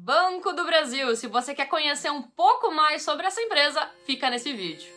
Banco do Brasil. Se você quer conhecer um pouco mais sobre essa empresa, fica nesse vídeo.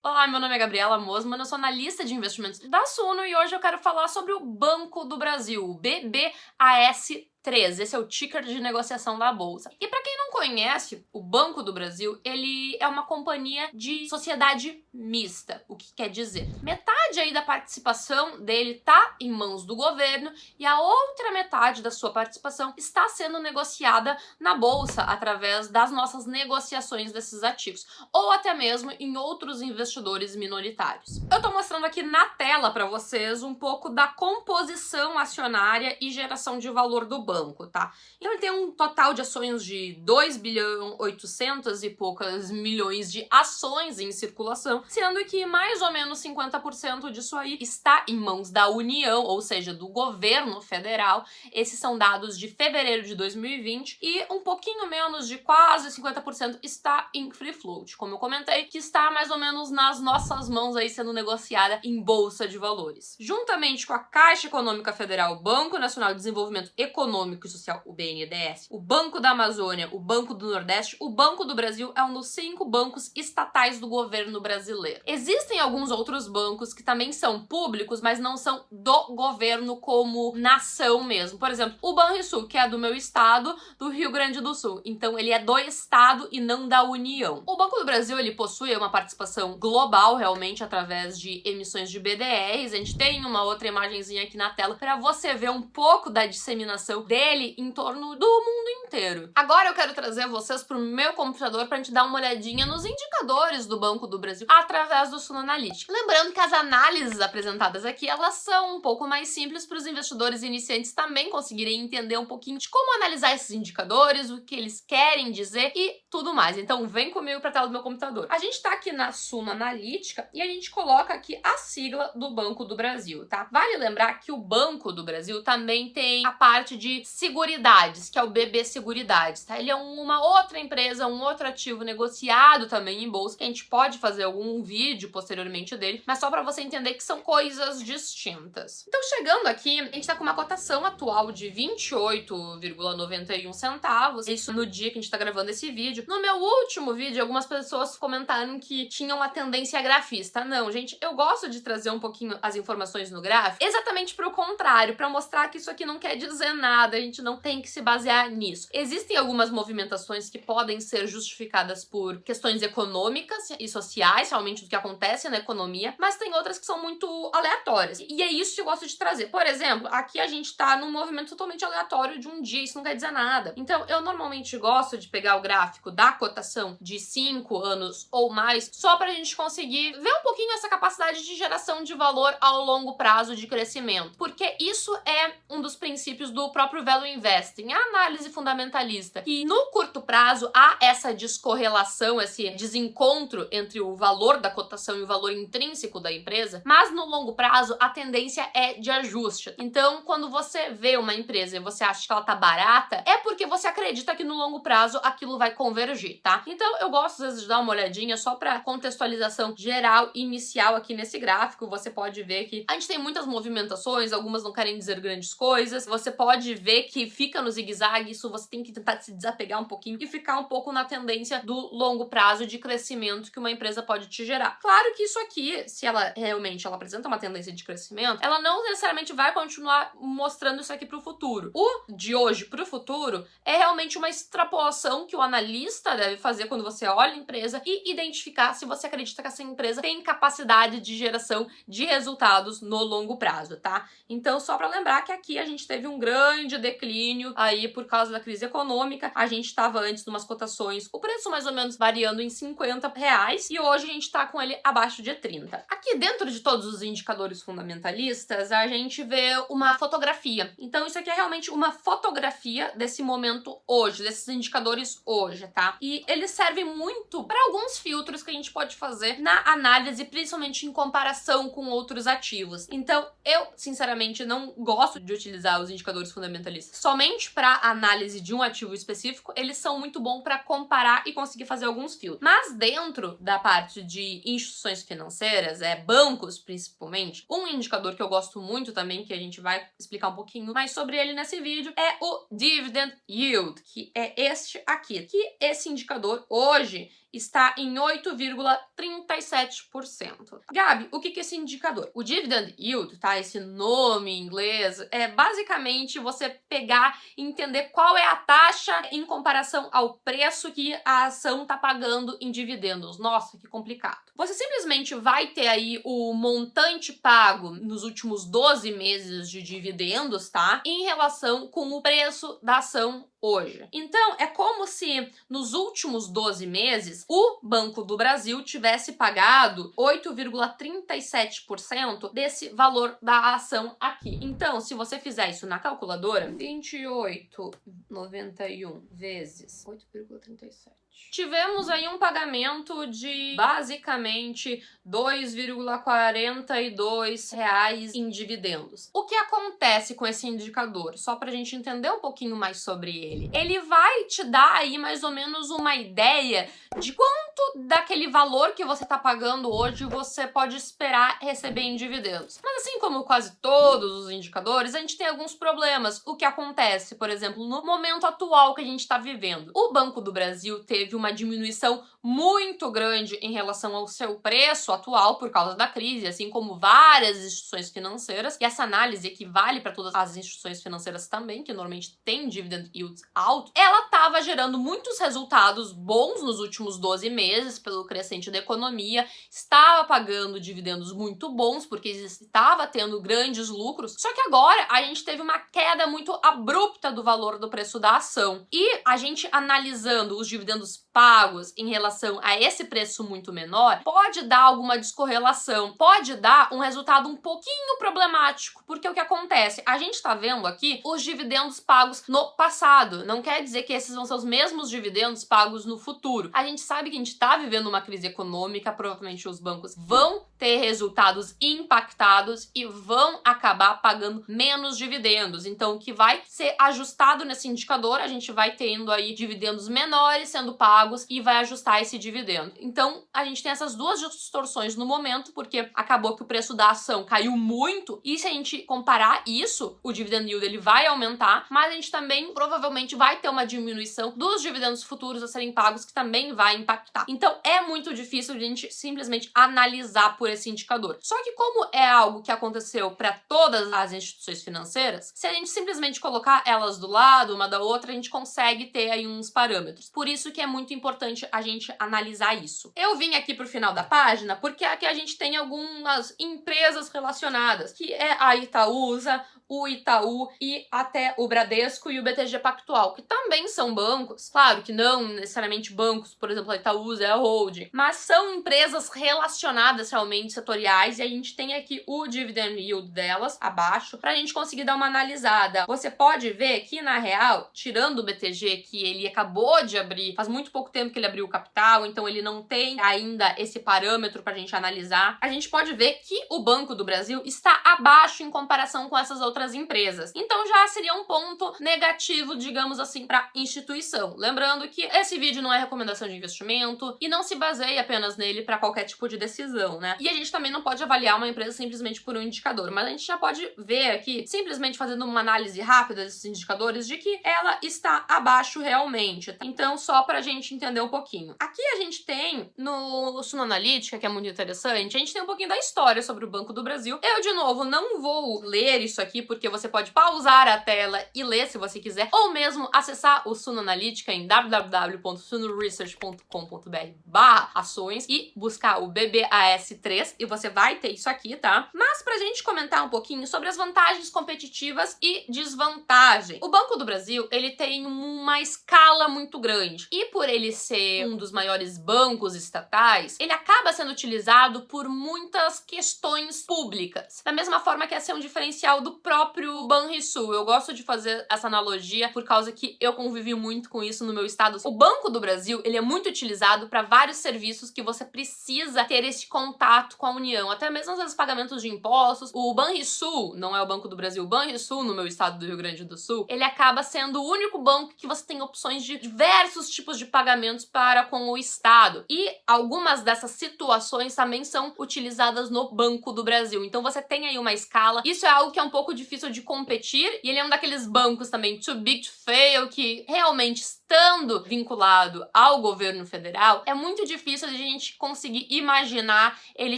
Olá, meu nome é Gabriela Mosman, eu sou analista de investimentos da Suno e hoje eu quero falar sobre o Banco do Brasil, o BBAS3. Esse é o ticker de negociação da bolsa. E para quem não conhece, o Banco do Brasil, ele é uma companhia de sociedade mista. O que quer dizer? Metade aí da participação dele tá em mãos do governo e a outra metade da sua participação está sendo negociada na bolsa através das nossas negociações desses ativos, ou até mesmo em outros investidores minoritários. Eu tô mostrando aqui na tela para vocês um pouco da composição acionária e geração de valor do banco, tá? Então ele tem um total de ações de 2 bilhão 800 e poucas milhões de ações em circulação, sendo que mais ou menos 50% disso aí está em mãos da União, ou seja, do governo federal. Esses são dados de fevereiro de 2020 e um pouquinho menos de quase 50% está em free float, como eu comentei, que está mais ou menos nas nossas mãos aí sendo negociada em bolsa de valores. Juntamente com a Caixa Econômica Federal, o Banco Nacional de Desenvolvimento Econômico e Social, o BNDES, o Banco da Amazônia, o Banco do Nordeste, o Banco do Brasil é um dos 5 bancos estatais do governo brasileiro. Existem alguns outros bancos que também são públicos, mas não são do governo como nação mesmo. Por exemplo, o Banrisul, que é do meu estado, do Rio Grande do Sul. Então ele é do estado e não da União. O Banco do Brasil, ele possui uma participação global, realmente, através de emissões de BDRs. A gente tem uma outra imagenzinha aqui na tela para você ver um pouco da disseminação dele em torno do mundo inteiro. Agora eu quero trazer vocês para o meu computador para a gente dar uma olhadinha nos indicadores do Banco do Brasil através do Suno Analytics. Lembrando que as análises apresentadas aqui, elas são um pouco mais simples para os investidores iniciantes também conseguirem entender um pouquinho de como analisar esses indicadores, o que eles querem dizer e tudo mais. Então vem comigo para a tela do meu computador. A gente está aqui na Suno Analítica e a gente coloca aqui a sigla do Banco do Brasil, tá? Vale lembrar que o Banco do Brasil também tem a parte de Seguridades, que é o BB Seguridades, tá? Ele é uma outra empresa, um outro ativo negociado também em bolsa, que a gente pode fazer algum vídeo posteriormente dele, mas só para você entender que são coisas distintas. Então, chegando aqui, a gente tá com uma cotação atual de 28,91 centavos, isso no dia que a gente tá gravando esse vídeo. No meu último vídeo, algumas pessoas comentaram que tinha uma tendência grafista. Não, gente, eu gosto de trazer um pouquinho as informações no gráfico, exatamente pro contrário, para mostrar que isso aqui não quer dizer nada, a gente não tem que se basear nisso. Existem algumas movimentações que podem ser justificadas por questões econômicas e sociais, realmente do que acontece na economia, mas tem outras que são muito aleatórias. E é isso que eu gosto de trazer. Por exemplo, aqui a gente tá num movimento totalmente aleatório de um dia, isso não quer dizer nada. Então, eu normalmente gosto de pegar o gráfico da cotação de 5 anos ou mais, só pra gente conseguir ver um pouquinho essa capacidade de geração de valor ao longo prazo de crescimento. Porque isso é um dos princípios do próprio Value Investing, a análise fundamentalista. E no curto prazo há essa descorrelação, esse desencontro entre o valor da cotação e o valor intrínseco da empresa, mas no longo prazo a tendência é de ajuste. Então, quando você vê uma empresa e você acha que ela tá barata, é porque você acredita que no longo prazo aquilo vai convergir, tá? Então, eu gosto às vezes de dar uma olhadinha só para contextualização geral inicial aqui nesse gráfico. Você pode ver que a gente tem muitas movimentações, algumas não querem dizer grandes coisas. Você pode ver que fica no zigue-zague, isso você tem que tentar se desapegar um pouquinho e ficar um pouco na tendência do longo prazo de crescimento que uma empresa pode te gerar. Claro que isso aqui, se ela realmente apresenta uma tendência de crescimento, ela não necessariamente vai continuar mostrando isso aqui para o futuro. O de hoje para o futuro é realmente uma extrapolação que o analista deve fazer quando você olha a empresa e identificar se você acredita que essa empresa tem capacidade de geração de resultados no longo prazo, tá? Então, só para lembrar que aqui a gente teve um grande declínio aí por causa da crise econômica. A gente estava antes de umas cotações, o preço mais ou menos variando em R$50 e hoje a gente tá com ele abaixo de 30. Aqui dentro de todos os indicadores fundamentalistas, a gente vê uma fotografia. Então, isso aqui é realmente uma fotografia desse momento hoje, desses indicadores hoje, tá? E eles servem muito para alguns filtros que a gente pode fazer na análise, principalmente em comparação com outros ativos. Então, eu, sinceramente, não gosto de utilizar os indicadores fundamentalistas fundamentalistas, somente para análise de um ativo específico, eles são muito bons para comparar e conseguir fazer alguns filtros. Mas dentro da parte de instituições financeiras, bancos principalmente, um indicador que eu gosto muito também, que a gente vai explicar um pouquinho mais sobre ele nesse vídeo, é o Dividend Yield, que é este aqui. Que esse indicador hoje está em 8,37%. Gabi, o que é esse indicador? O Dividend Yield, tá? Esse nome em inglês, é basicamente você pegar e entender qual é a taxa em comparação ao preço que a ação tá pagando em dividendos. Nossa, que complicado. Você simplesmente vai ter aí o montante pago nos últimos 12 meses de dividendos, tá? Em relação com o preço da ação hoje. Então, é como se nos últimos 12 meses o Banco do Brasil tivesse pagado 8,37% desse valor da ação aqui. Então, se você fizer isso na calculadora, 28,91 vezes 8,37. Tivemos aí um pagamento de basicamente R$2,42 em dividendos. O que acontece com esse indicador? Só pra gente entender um pouquinho mais sobre ele. Ele vai te dar aí mais ou menos uma ideia de quanto daquele valor que você tá pagando hoje você pode esperar receber em dividendos. Mas assim como quase todos os indicadores, a gente tem alguns problemas. O que acontece, por exemplo, no momento atual que a gente tá vivendo? O Banco do Brasil teve uma diminuição muito grande em relação ao seu preço atual por causa da crise, assim como várias instituições financeiras, e essa análise equivale para todas as instituições financeiras também, que normalmente têm dividend yields alto, ela estava gerando muitos resultados bons nos últimos 12 meses pelo crescente da economia, estava pagando dividendos muito bons porque estava tendo grandes lucros, só que agora a gente teve uma queda muito abrupta do valor do preço da ação. E a gente analisando os dividendos pagos em relação a esse preço muito menor, pode dar alguma descorrelação, pode dar um resultado um pouquinho problemático, porque o que acontece? A gente tá vendo aqui os dividendos pagos no passado, não quer dizer que esses vão ser os mesmos dividendos pagos no futuro. A gente sabe que a gente tá vivendo uma crise econômica, provavelmente os bancos vão ter resultados impactados e vão acabar pagando menos dividendos. Então, o que vai ser ajustado nesse indicador, a gente vai tendo aí dividendos menores sendo pagos e vai ajustar esse dividendo. Então, a gente tem essas duas distorções no momento, porque acabou que o preço da ação caiu muito, e se a gente comparar isso, o dividend yield ele vai aumentar, mas a gente também provavelmente vai ter uma diminuição dos dividendos futuros a serem pagos, que também vai impactar. Então, é muito difícil a gente simplesmente analisar por esse indicador. Só que como é algo que aconteceu para todas as instituições financeiras, se a gente simplesmente colocar elas do lado, uma da outra, a gente consegue ter aí uns parâmetros. Por isso que é muito importante a gente analisar isso. Eu vim aqui pro final da página porque aqui a gente tem algumas empresas relacionadas, que é a Itaúsa, o Itaú e até o Bradesco e o BTG Pactual, que também são bancos. Claro que não necessariamente bancos, por exemplo, a Itaúsa é a holding, mas são empresas relacionadas realmente setoriais, e a gente tem aqui o dividend yield delas abaixo pra gente conseguir dar uma analisada. Você pode ver que, na real, tirando o BTG, que ele acabou de abrir, faz muito pouco tempo que ele abriu o capital, então ele não tem ainda esse parâmetro pra gente analisar, a gente pode ver que o Banco do Brasil está abaixo em comparação com essas outras empresas. Então já seria um ponto negativo, digamos assim, para instituição. Lembrando que esse vídeo não é recomendação de investimento e não se baseia apenas nele para qualquer tipo de decisão, né? E a gente também não pode avaliar uma empresa simplesmente por um indicador, mas a gente já pode ver aqui, simplesmente fazendo uma análise rápida desses indicadores, de que ela está abaixo realmente. Então, só pra gente entender um pouquinho. Aqui a gente tem no Suno Analytica, que é muito interessante, a gente tem um pouquinho da história sobre o Banco do Brasil. Eu, de novo, não vou ler isso aqui, porque você pode pausar a tela e ler se você quiser, ou mesmo acessar o Suno Analytica em www.sunoresearch.com.br/ações e buscar o BBAS3 e você vai ter isso aqui, tá? Mas pra gente comentar um pouquinho sobre as vantagens competitivas e desvantagens. O Banco do Brasil, ele tem uma escala muito grande, e por ele ser um dos maiores bancos estatais, ele acaba sendo utilizado por muitas questões públicas, da mesma forma que esse é um diferencial do próprio Banrisul. Eu gosto de fazer essa analogia por causa que eu convivi muito com isso no meu estado. O Banco do Brasil, ele é muito utilizado para vários serviços que você precisa ter esse contato contato com a União, até mesmo às vezes pagamentos de impostos. O Banrisul, não é o Banco do Brasil, o Banrisul no meu estado do Rio Grande do Sul, ele acaba sendo o único banco que você tem opções de diversos tipos de pagamentos para com o estado. E algumas dessas situações também são utilizadas no Banco do Brasil. Então você tem aí uma escala. Isso é algo que é um pouco difícil de competir, e ele é um daqueles bancos também too big to fail, que realmente, estando vinculado ao governo federal, é muito difícil de a gente conseguir imaginar ele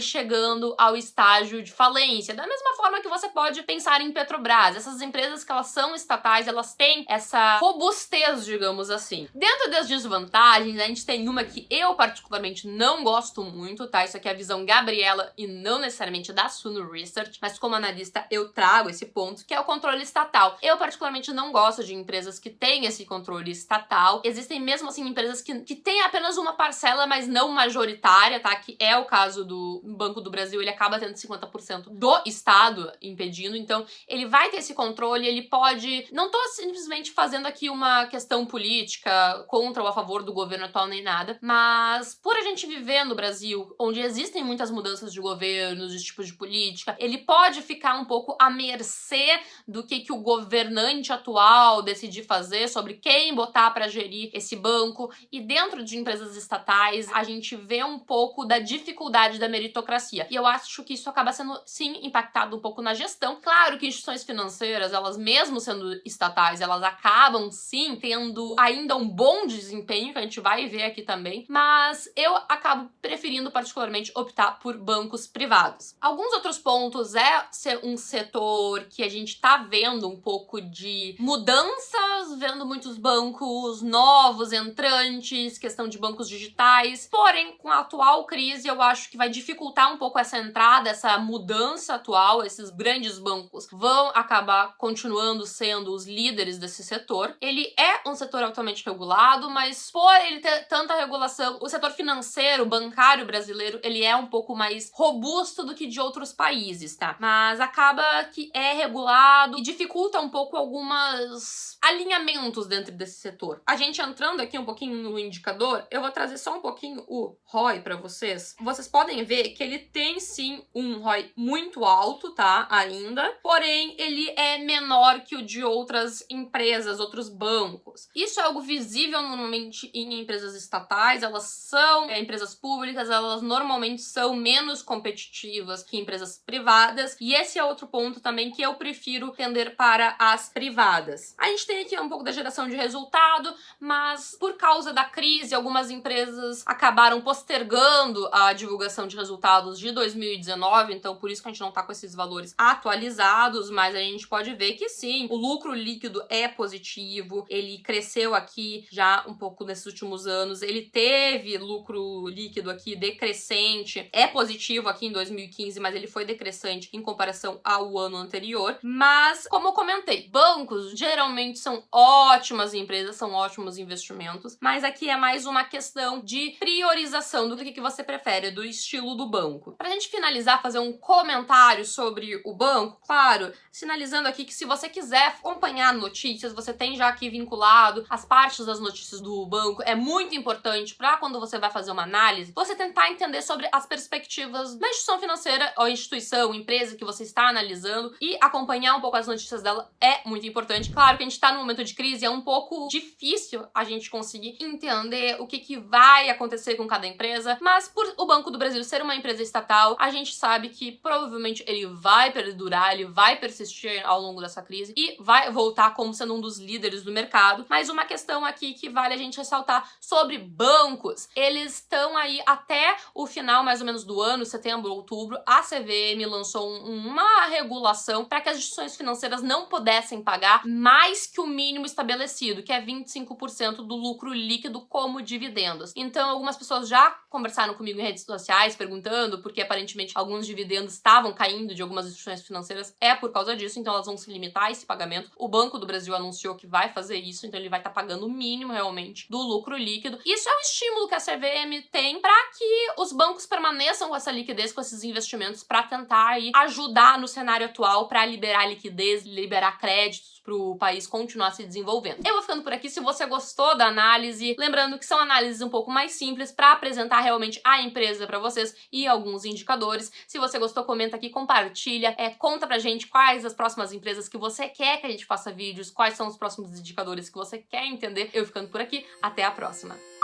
chegando ao estágio de falência. Da mesma forma que você pode pensar em Petrobras. Essas empresas que elas são estatais, elas têm essa robustez, digamos assim. Dentro das desvantagens, a gente tem uma que eu particularmente não gosto muito, tá? Isso aqui é a visão Gabriela e não necessariamente da Suno Research, mas como analista eu trago esse ponto, que é o controle estatal. Eu particularmente não gosto de empresas que têm esse controle estatal. Existem mesmo assim empresas que têm apenas uma parcela, mas não majoritária, tá? Que é o caso do Banco do Brasil, ele acaba tendo 50% do Estado impedindo, então ele vai ter esse controle, ele pode... Não tô simplesmente fazendo aqui uma questão política contra ou a favor do governo atual nem nada, mas por a gente viver no Brasil, onde existem muitas mudanças de governos, de tipos de política, ele pode ficar um pouco à mercê do que o governante atual decidir fazer, sobre quem botar para gerir esse banco. E dentro de empresas estatais, a gente vê um pouco da dificuldade da meritocracia. E eu acho que isso acaba sendo, sim, impactado um pouco na gestão. Claro que instituições financeiras, elas mesmo sendo estatais, elas acabam, sim, tendo ainda um bom desempenho, que a gente vai ver aqui também, mas eu acabo preferindo particularmente optar por bancos privados. Alguns outros pontos é ser um setor que a gente tá vendo um pouco de mudanças, vendo muitos bancos novos, entrantes, questão de bancos digitais, porém, com a atual crise, eu acho que vai dificultar um pouco essa entrada, essa mudança atual. Esses grandes bancos vão acabar continuando sendo os líderes desse setor. Ele é um setor altamente regulado, mas por ele ter tanta regulação, o setor financeiro, bancário brasileiro, ele é um pouco mais robusto do que de outros países, tá? Mas acaba que é regulado e dificulta um pouco alguns alinhamentos dentro desse setor. A gente entrando aqui um pouquinho no indicador, eu vou trazer só um pouquinho o ROI para vocês. Vocês podem ver que ele tem sim um ROI muito alto, tá? Ainda, porém ele é menor que o de outras empresas, outros bancos. Isso é algo visível normalmente em empresas estatais, elas são empresas públicas, elas normalmente são menos competitivas que empresas privadas, e esse é outro ponto também que eu prefiro tender para as privadas. A gente tem aqui um pouco da geração de resultado, mas por causa da crise, algumas empresas acabaram postergando a divulgação de resultados de 2019, então por isso que a gente não tá com esses valores atualizados, mas a gente pode ver que sim, o lucro líquido é positivo, ele cresceu aqui já um pouco nesses últimos anos, ele teve lucro líquido aqui decrescente, é positivo aqui em 2015, mas ele foi decrescente em comparação ao ano anterior. Mas, como eu comentei, bancos geralmente são ótimas empresas, são ótimos investimentos, mas aqui é mais uma questão de priorização do que você prefere, do estilo do banco. Pra gente finalizar, fazer um comentário sobre o banco, claro, sinalizando aqui que se você quiser acompanhar notícias, você tem já aqui vinculado as partes das notícias do banco, é muito importante para quando você vai fazer uma análise, você tentar entender sobre as perspectivas da instituição financeira ou instituição, empresa que você está analisando, e acompanhar um pouco as notícias dela é muito importante. Claro que a gente tá num momento de crise, é um pouco difícil a gente conseguir entender o que vai acontecer com cada empresa, mas por o Banco do Brasil ser uma empresa estatal, a gente sabe que provavelmente ele vai perdurar, ele vai persistir ao longo dessa crise e vai voltar como sendo um dos líderes do mercado. Mas uma questão aqui que vale a gente ressaltar sobre bancos, eles estão aí até o final mais ou menos do ano, setembro, outubro, a CVM lançou uma regulação para que as instituições financeiras não pudessem pagar mais que o mínimo estabelecido, que é 25% do lucro líquido como dividendos. Então, algumas pessoas já conversaram comigo em redes sociais perguntando, porque aparentemente alguns dividendos estavam caindo de algumas instituições financeiras, é por causa disso, então elas vão se limitar a esse pagamento. O Banco do Brasil anunciou que vai fazer isso, então ele vai estar pagando o mínimo realmente do lucro líquido. Isso é um estímulo que a CVM tem para que os bancos permaneçam com essa liquidez, com esses investimentos, para tentar aí ajudar no cenário atual para liberar liquidez, liberar créditos para o país continuar se desenvolvendo. Eu vou ficando por aqui. Se você você gostou da análise. Lembrando que são análises um pouco mais simples para apresentar realmente a empresa para vocês e alguns indicadores. Se você gostou, comenta aqui, compartilha, conta pra gente quais as próximas empresas que você quer que a gente faça vídeos, quais são os próximos indicadores que você quer entender. Eu ficando por aqui, até a próxima!